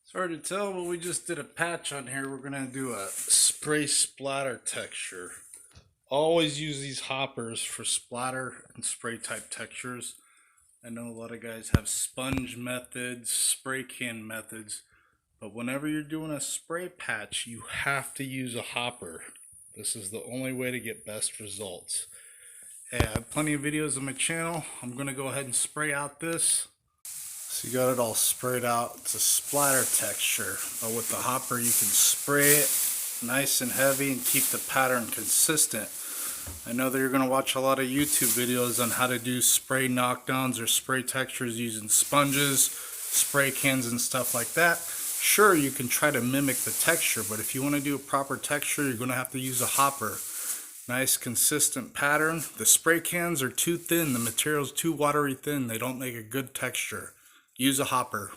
It's hard to tell, but we just did a patch on here. We're gonna do a spray splatter texture. Always use these hoppers for splatter and spray type textures. I know a lot of guys have sponge methods, spray can methods, but whenever you're doing a spray patch, you have to use a hopper. This is the only way to get best results. Hey, I have plenty of videos on my channel. I'm gonna go ahead and spray out this. So you got it all sprayed out. It's a splatter texture, but with the hopper you can spray it nice and heavy and keep the pattern consistent. I know that you're going to watch a lot of YouTube videos on how to do spray knockdowns or spray textures using sponges, spray cans and stuff like that. Sure, you can try to mimic the texture, but if you want to do a proper texture, you're going to have to use a hopper. Nice consistent pattern. The spray cans are too thin, the material's too watery thin, they don't make a good texture. Use a hopper.